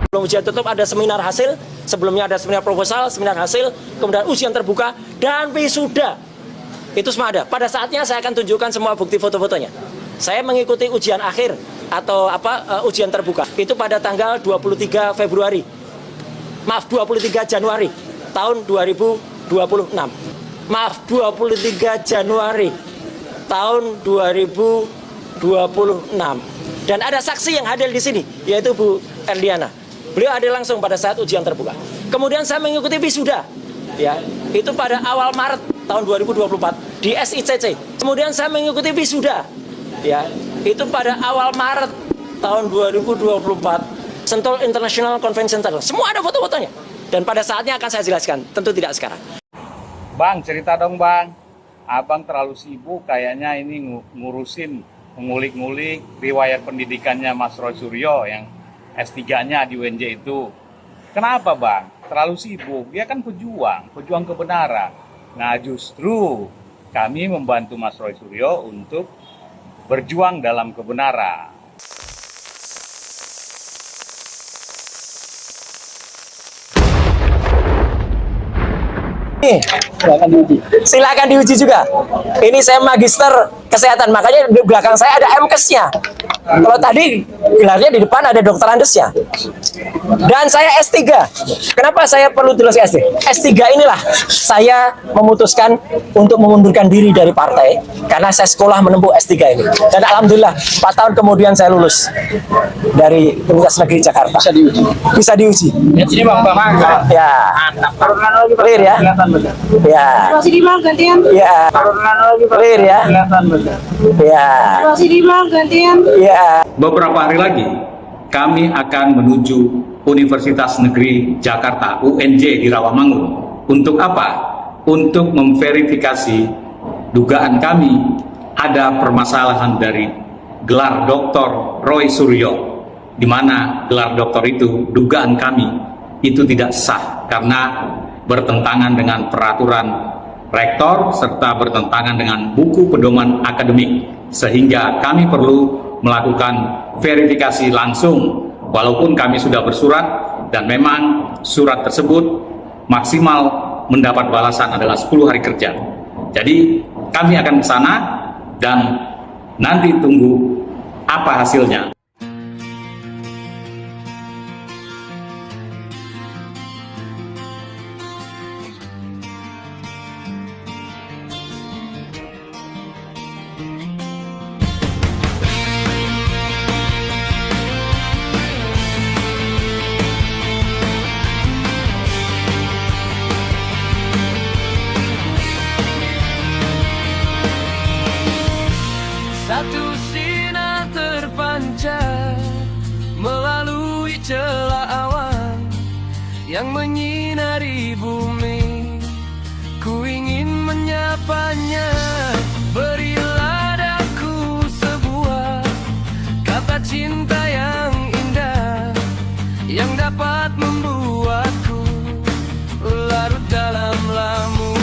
Sebelum ujian tutup ada seminar hasil, sebelumnya ada seminar proposal, seminar hasil, kemudian ujian terbuka, dan wisuda. Itu semua ada. Pada saatnya saya akan tunjukkan semua bukti foto-fotonya. Saya mengikuti ujian akhir atau ujian terbuka. Itu pada tanggal 23 Februari. Maaf, 23 Januari tahun 2026. Maaf, 23 Januari tahun 2026. Dan ada saksi yang hadir di sini, yaitu Bu Erliana. Beliau hadir langsung pada saat ujian terbuka. Kemudian saya mengikuti wisuda, ya, itu pada awal Maret tahun 2024 di SICC. Kemudian saya mengikuti wisuda, ya, itu pada awal Maret tahun 2024 Sentul International Convention Center. Semua ada foto-fotonya. Dan pada saatnya akan saya jelaskan, tentu tidak sekarang. Bang, cerita dong bang. Abang terlalu sibuk kayaknya ini ngurusin, mengulik-ngulik riwayat pendidikannya Mas Roy Suryo yang S3-nya di UNJ itu. Kenapa bang? Terlalu sibuk, dia kan pejuang kebenaran. Nah justru kami membantu Mas Roy Suryo untuk berjuang dalam kebenaran. Silakan diuji juga. Ini saya magister kesehatan, makanya di belakang saya ada MKes-nya. Kalau tadi gelarnya di depan ada dokter Andesnya. Dan saya S3. Kenapa saya perlu tulis S3? S3 inilah saya memutuskan untuk mengundurkan diri dari partai karena saya sekolah menempuh S3 ini. Dan alhamdulillah 4 tahun kemudian saya lulus dari Universitas Negeri Jakarta. Bisa diuji. Bisa diuji. Ya. Clear ya. Ya. Masih di mal gantian. Ya. Clear ya. Ya. Masih di mal gantian. Ya. Beberapa hari lagi kami akan menuju Universitas Negeri Jakarta UNJ di Rawamangun. Untuk apa? Untuk memverifikasi dugaan kami ada permasalahan dari gelar Dr. Roy Suryo, di mana gelar doktor itu dugaan kami itu tidak sah karena bertentangan dengan peraturan rektor serta bertentangan dengan buku pedoman akademik, sehingga kami perlu melakukan verifikasi langsung walaupun kami sudah bersurat dan memang surat tersebut maksimal mendapat balasan adalah 10 hari kerja. Jadi kami akan ke sana dan nanti tunggu apa hasilnya. Satu sinar terpancar melalui celah awan yang menyinari bumi. Ku ingin menyapanya, berilah daku sebuah kata cinta yang indah yang dapat membuatku larut dalam lamunan.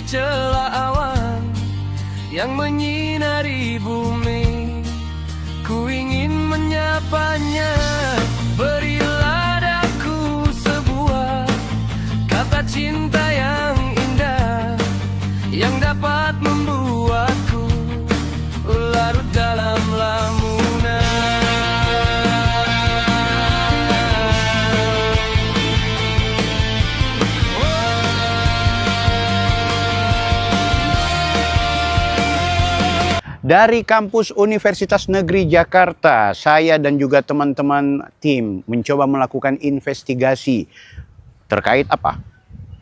celah awan yang menyinari bumi. Ku ingin menyapanya, berilah daku sebuah kata cinta yang indah, yang dapat membuatku larut dalam lamunan. Dari kampus Universitas Negeri Jakarta, saya dan juga teman-teman tim mencoba melakukan investigasi terkait apa?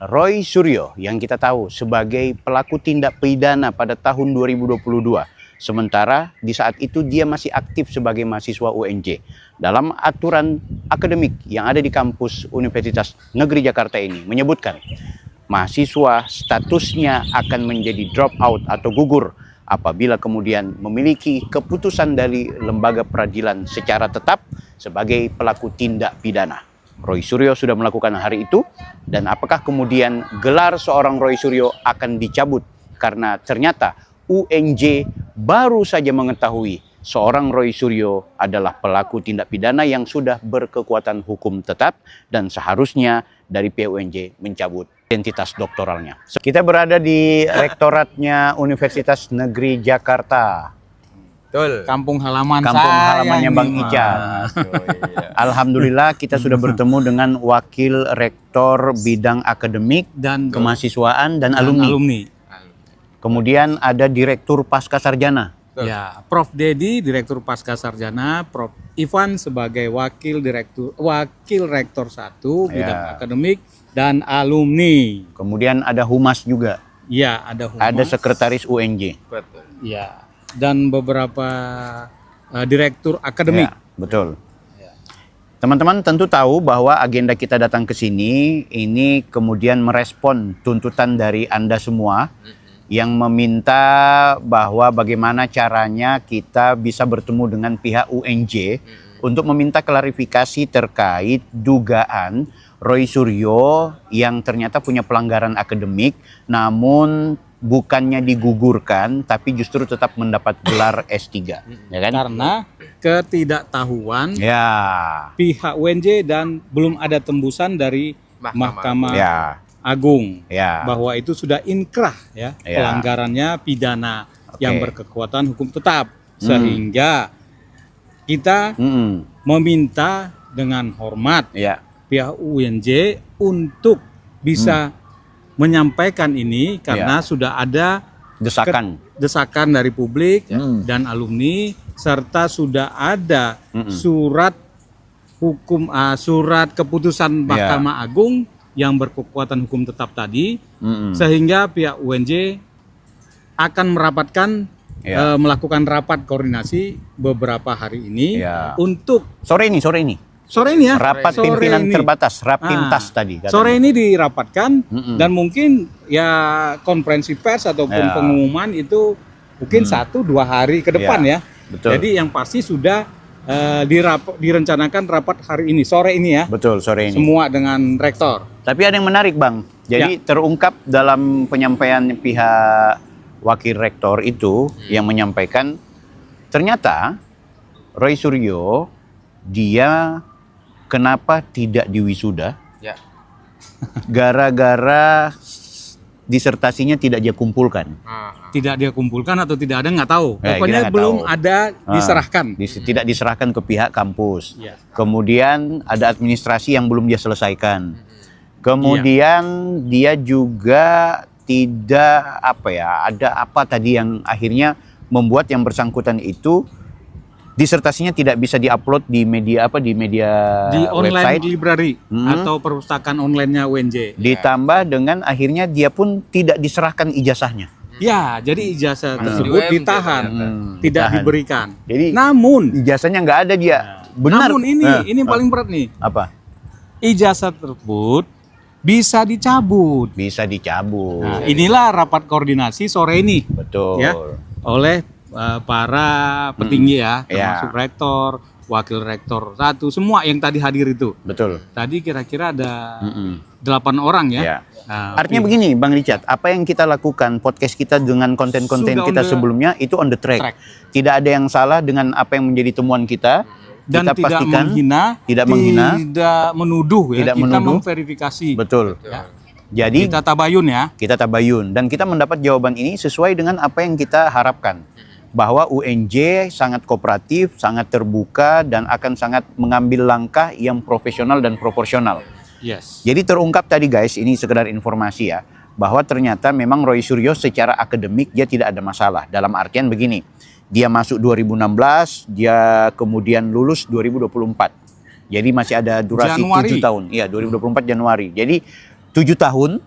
Roy Suryo yang kita tahu sebagai pelaku tindak pidana pada tahun 2022. Sementara di saat itu dia masih aktif sebagai mahasiswa UNJ. Dalam aturan akademik yang ada di kampus Universitas Negeri Jakarta ini menyebutkan mahasiswa statusnya akan menjadi drop out atau gugur apabila kemudian memiliki keputusan dari lembaga peradilan secara tetap sebagai pelaku tindak pidana. Roy Suryo sudah melakukan hari itu, dan apakah kemudian gelar seorang Roy Suryo akan dicabut karena ternyata UNJ baru saja mengetahui seorang Roy Suryo adalah pelaku tindak pidana yang sudah berkekuatan hukum tetap dan seharusnya dari pihak UNJ mencabut identitas doktoralnya. Kita berada di rektoratnya Universitas Negeri Jakarta. Betul. Kampung halaman Halamannya ini, Bang Mas. Ican. Alhamdulillah kita sudah bertemu dengan Wakil Rektor Bidang Akademik Dan Kemahasiswaan dan alumni. Kemudian ada Direktur Pasca Sarjana. Ya, Prof Dedi, Direktur Pasca Sarjana, Prof Ivan sebagai Wakil Rektor 1 Bidang Ya. Akademik dan alumni. Kemudian ada Humas juga. Ya, ada Humas. Ada Sekretaris UNJ. Betul. Ya, dan beberapa direktur akademik. Ya, betul. Teman-teman tentu tahu bahwa agenda kita datang ke sini ini kemudian merespon tuntutan dari Anda semua yang meminta bahwa bagaimana caranya kita bisa bertemu dengan pihak UNJ untuk meminta klarifikasi terkait dugaan Roy Suryo yang ternyata punya pelanggaran akademik namun bukannya digugurkan tapi justru tetap mendapat gelar S3, ya kan? Karena ketidaktahuan Ya. pihak UNJ dan belum ada tembusan dari Mahkamah Ya. Agung Ya. bahwa itu sudah inkrah ya, Ya. pelanggarannya pidana Oke. yang berkekuatan hukum tetap, sehingga kita meminta dengan hormat Ya. pihak UNJ untuk bisa menyampaikan ini karena sudah ada desakan dari publik dan alumni serta sudah ada surat keputusan Mahkamah Agung yang berkekuatan hukum tetap tadi, sehingga pihak UNJ akan merapatkan melakukan rapat koordinasi beberapa hari ini untuk sore ini ya rapat sore pimpinan ini. terbatas Rapimtas tadi katanya. Sore ini dirapatkan dan mungkin ya konferensi pers ataupun pengumuman itu mungkin 1-2 hari ke depan ya. Betul. Jadi yang pasti sudah direncanakan rapat hari ini, sore ini ya. Betul, sore ini. Semua dengan rektor. Tapi ada yang menarik, Bang. Jadi terungkap dalam penyampaian pihak Wakil Rektor itu yang menyampaikan ternyata Roy Suryo dia kenapa tidak diwisuda? Ya. Gara-gara disertasinya tidak dia kumpulkan. Tidak dia kumpulkan atau tidak ada nggak tahu. Ya, kita Pokoknya nggak belum tahu. ada diserahkan. Tidak diserahkan ke pihak kampus. Ya. Kemudian ada administrasi yang belum dia selesaikan. Kemudian dia juga tidak ada apa tadi yang akhirnya membuat yang bersangkutan itu disertasinya tidak bisa diupload di media Di online website. library atau perpustakaan online-nya UNJ. Ditambah dengan akhirnya dia pun tidak diserahkan ijazahnya. Ya, jadi ijazah tersebut UMJ ditahan, ternyata. tidak Ditahan. diberikan. Jadi Namun ijazahnya nggak ada dia. Benar. Namun ini yang paling berat nih. Apa? Ijazah tersebut bisa dicabut. Bisa dicabut. Nah, inilah rapat koordinasi sore ini. Betul. Ya, oleh para petinggi ya, termasuk rektor, wakil rektor 1, semua yang tadi hadir itu. Betul. Tadi kira-kira ada 8 orang ya. Ya. Nah, Artinya begini, Bang Richard, apa yang kita lakukan, podcast kita dengan konten-konten Sudah kita on the sebelumnya itu on the track. track. Tidak ada yang salah dengan apa yang menjadi temuan kita. dan Kita tidak pastikan menghina, tidak menghina, tidak menuduh ya. tidak Kita menuduh. memverifikasi. Betul. Ya. Jadi Kita tabayun ya. kita tabayun dan kita mendapat jawaban ini sesuai dengan apa yang kita harapkan, bahwa UNJ sangat kooperatif, sangat terbuka dan akan sangat mengambil langkah yang profesional dan proporsional. Yes. Jadi terungkap tadi guys, ini sekedar informasi ya, bahwa ternyata memang Roy Suryo secara akademik dia tidak ada masalah. Dalam artian begini, dia masuk 2016, dia kemudian lulus 2024. Jadi masih ada durasi Januari. 7 tahun. Iya, 2024 Januari. Jadi 7 tahun,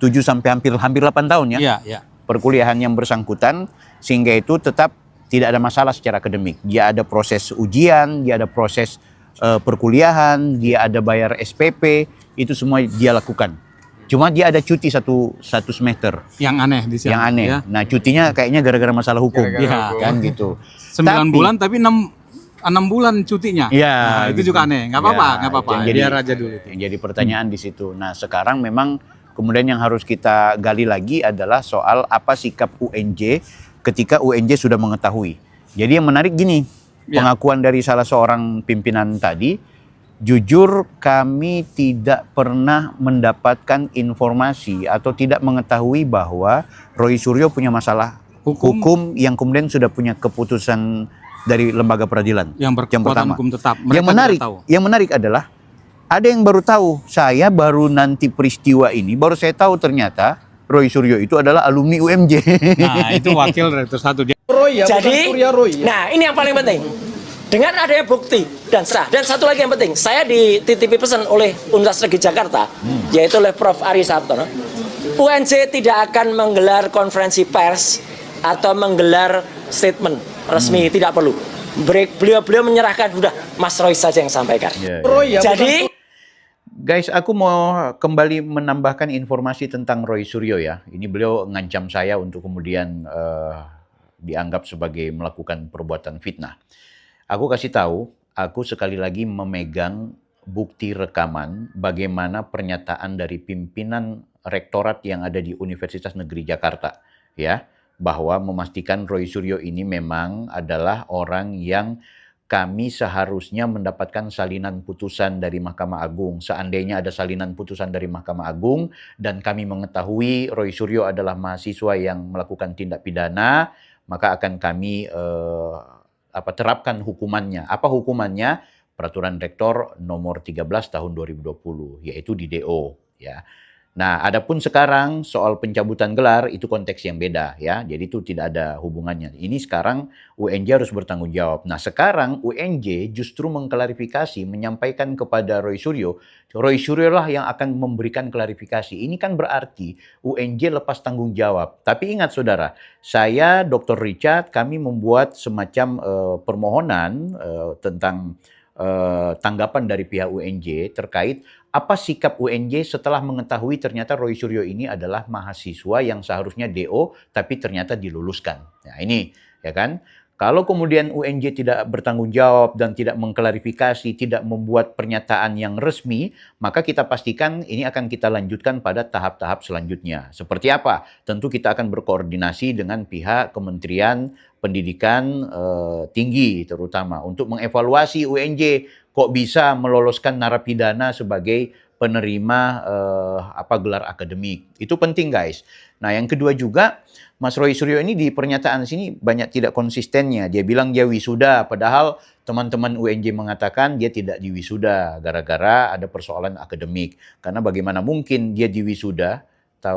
7 sampai hampir 8 tahun ya. Iya, iya. Perkuliahan yang bersangkutan, sehingga itu tetap tidak ada masalah secara akademik. Dia ada proses ujian, dia ada proses perkuliahan, dia ada bayar SPP, itu semua dia lakukan. Cuma dia ada cuti satu semester. Yang aneh di sini. Yang aneh. Ya. Nah, cutinya kayaknya gara-gara masalah hukum. Gara-gara Kan gitu. 9 bulan tapi 6 bulan cutinya. Iya, Nah, itu gitu. juga aneh. Nggak apa-apa, Ya, nggak apa-apa. yang jadi- Biar aja dulu itu. Yang jadi pertanyaan di situ. Nah, sekarang memang kemudian yang harus kita gali lagi adalah soal apa sikap UNJ ketika UNJ sudah mengetahui. Jadi yang menarik gini, Ya. pengakuan dari salah seorang pimpinan tadi, jujur kami tidak pernah mendapatkan informasi atau tidak mengetahui bahwa Roy Suryo punya masalah hukum yang kemudian sudah punya keputusan dari lembaga peradilan. Yang berkekuatan pertama. hukum tetap. Yang Mereka menarik, tidak tahu. yang menarik adalah ada yang baru tahu. Saya baru nanti peristiwa ini baru saya tahu ternyata Roy Suryo itu adalah alumni UMJ. Nah, itu wakil rektor 1 dia. Jadi, nah ini yang paling penting. Dengan adanya bukti dan sah. Dan satu lagi yang penting, saya dititipi pesan oleh Universitas Negeri Jakarta, yaitu oleh Prof. Ari Sabtono. UNJ tidak akan menggelar konferensi pers atau menggelar statement resmi, tidak perlu. Beliau menyerahkan, udah Mas Roy saja yang sampaikan. Jadi, Guys, aku mau kembali menambahkan informasi tentang Roy Suryo ya. Ini beliau ngancam saya untuk kemudian dianggap sebagai melakukan perbuatan fitnah. Aku kasih tahu, aku sekali lagi memegang bukti rekaman bagaimana pernyataan dari pimpinan rektorat yang ada di Universitas Negeri Jakarta, ya, bahwa memastikan Roy Suryo ini memang adalah orang yang kami seharusnya mendapatkan salinan putusan dari Mahkamah Agung. Seandainya ada salinan putusan dari Mahkamah Agung dan kami mengetahui Roy Suryo adalah mahasiswa yang melakukan tindak pidana, maka akan kami terapkan hukumannya. Apa hukumannya? Peraturan Rektor nomor 13 tahun 2020, yaitu di DO, ya. Nah, adapun sekarang soal pencabutan gelar itu konteks yang beda ya. Jadi itu tidak ada hubungannya. Ini sekarang UNJ harus bertanggung jawab. Nah, sekarang UNJ justru mengklarifikasi, menyampaikan kepada Roy Suryo lah yang akan memberikan klarifikasi. Ini kan berarti UNJ lepas tanggung jawab. Tapi ingat saudara, saya Dr. Richard, kami membuat semacam permohonan tentang tanggapan dari pihak UNJ terkait apa sikap UNJ setelah mengetahui ternyata Roy Suryo ini adalah mahasiswa yang seharusnya DO tapi ternyata diluluskan. Nah ini ya kan, kalau kemudian UNJ tidak bertanggung jawab dan tidak mengklarifikasi, tidak membuat pernyataan yang resmi, maka kita pastikan ini akan kita lanjutkan pada tahap-tahap selanjutnya. Seperti apa? Tentu kita akan berkoordinasi dengan pihak Kementerian Pendidikan Tinggi terutama untuk mengevaluasi UNJ kok bisa meloloskan narapidana sebagai penerima gelar akademik. Itu penting guys. Nah yang kedua juga, Mas Roy Suryo ini di pernyataan sini banyak tidak konsistennya. Dia bilang dia wisuda, padahal teman-teman UNJ mengatakan dia tidak diwisuda gara-gara ada persoalan akademik. Karena bagaimana mungkin dia diwisuda,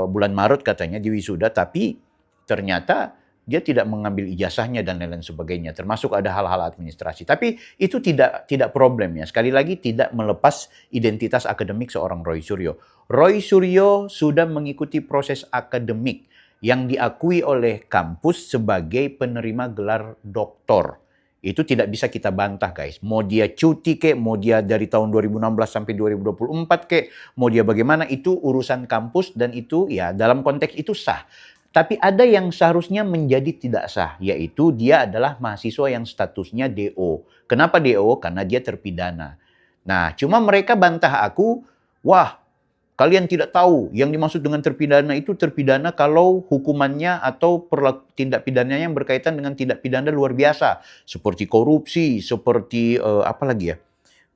bulan Maret katanya diwisuda, tapi ternyata dia tidak mengambil ijazahnya dan lain-lain sebagainya, termasuk ada hal-hal administrasi. Tapi itu tidak problem ya. Sekali lagi tidak melepas identitas akademik seorang Roy Suryo. Roy Suryo sudah mengikuti proses akademik yang diakui oleh kampus sebagai penerima gelar doktor. Itu tidak bisa kita bantah guys. Mau dia cuti kek, mau dia dari tahun 2016 sampai 2024 kek, mau dia bagaimana, itu urusan kampus dan itu ya dalam konteks itu sah. Tapi ada yang seharusnya menjadi tidak sah, yaitu dia adalah mahasiswa yang statusnya DO. Kenapa DO? Karena dia terpidana. Nah, cuma mereka bantah aku, wah, kalian tidak tahu yang dimaksud dengan terpidana itu terpidana kalau hukumannya atau tindak pidananya yang berkaitan dengan tindak pidana luar biasa. Seperti korupsi, seperti apa lagi ya?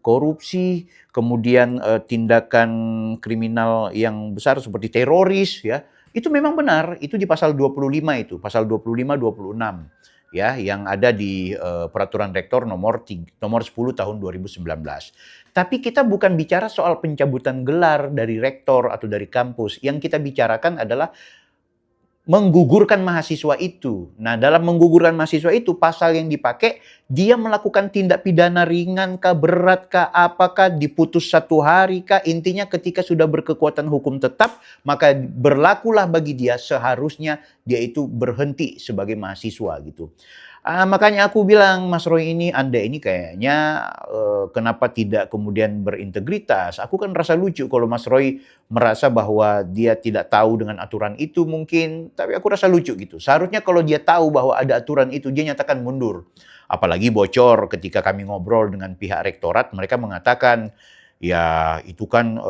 Korupsi, kemudian tindakan kriminal yang besar seperti teroris, ya. Itu memang benar, itu di pasal 25 itu, pasal 25, 26, ya, yang ada di peraturan rektor nomor 10 tahun 2019. Tapi kita bukan bicara soal pencabutan gelar dari rektor atau dari kampus. Yang kita bicarakan adalah menggugurkan mahasiswa itu. Nah, dalam menggugurkan mahasiswa itu, pasal yang dipakai, dia melakukan tindak pidana ringan kah, berat kah, apakah diputus 1 hari kah, intinya ketika sudah berkekuatan hukum tetap, maka berlakulah bagi dia seharusnya dia itu berhenti sebagai mahasiswa gitu. Makanya aku bilang, Mas Roy ini, Anda ini kayaknya kenapa tidak kemudian berintegritas? Aku kan rasa lucu kalau Mas Roy merasa bahwa dia tidak tahu dengan aturan itu mungkin, tapi aku rasa lucu gitu. Seharusnya kalau dia tahu bahwa ada aturan itu, dia nyatakan mundur. Apalagi bocor ketika kami ngobrol dengan pihak rektorat, mereka mengatakan, ya itu kan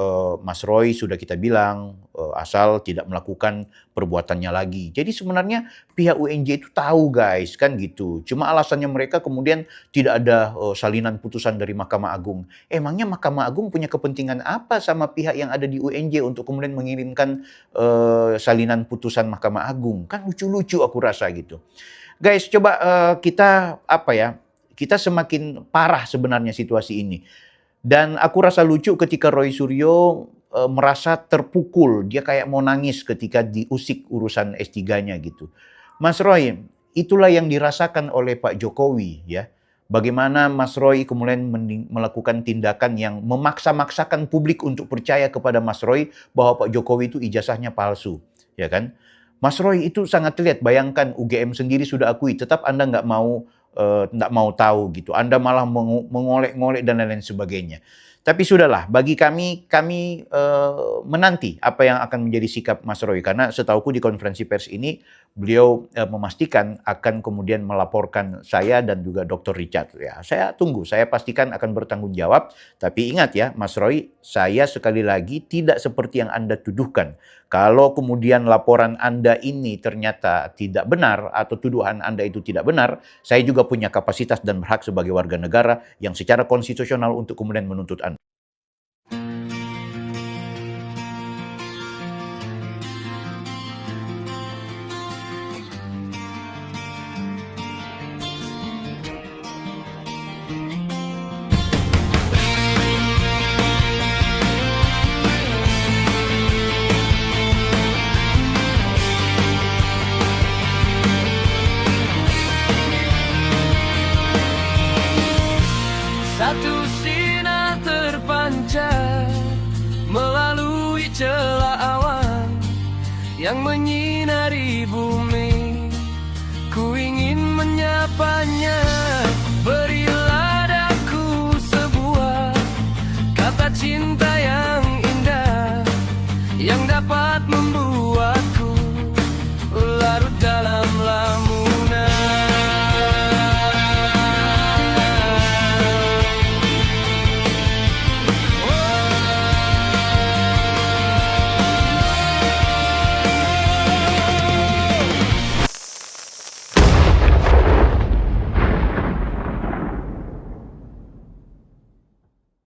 Mas Roy sudah kita bilang asal tidak melakukan perbuatannya lagi. Jadi sebenarnya pihak UNJ itu tahu guys kan gitu. Cuma alasannya mereka kemudian tidak ada salinan putusan dari Mahkamah Agung. Emangnya Mahkamah Agung punya kepentingan apa sama pihak yang ada di UNJ untuk kemudian mengirimkan salinan putusan Mahkamah Agung? Kan lucu-lucu aku rasa gitu. Guys, coba kita kita semakin parah sebenarnya situasi ini. Dan aku rasa lucu ketika Roy Suryo merasa terpukul. Dia kayak mau nangis ketika diusik urusan S3-nya gitu. Mas Roy, itulah yang dirasakan oleh Pak Jokowi ya. Bagaimana Mas Roy kemudian melakukan tindakan yang memaksa-maksakan publik untuk percaya kepada Mas Roy bahwa Pak Jokowi itu ijazahnya palsu, ya kan? Mas Roy itu sangat terlihat, bayangkan UGM sendiri sudah akui, tetap Anda nggak mau tahu gitu. Anda malah mengolek-ngolek dan lain-lain sebagainya. Tapi sudahlah, bagi kami menanti apa yang akan menjadi sikap Mas Roy. Karena setauku di konferensi pers ini, beliau memastikan akan kemudian melaporkan saya dan juga Dr. Richard. Ya, saya tunggu, saya pastikan akan bertanggung jawab. Tapi ingat ya, Mas Roy, saya sekali lagi tidak seperti yang Anda tuduhkan. Kalau kemudian laporan Anda ini ternyata tidak benar atau tuduhan Anda itu tidak benar, saya juga punya kapasitas dan berhak sebagai warga negara yang secara konstitusional untuk kemudian menuntut Anda. Satu sinar terpancar melalui celah awan yang menyinari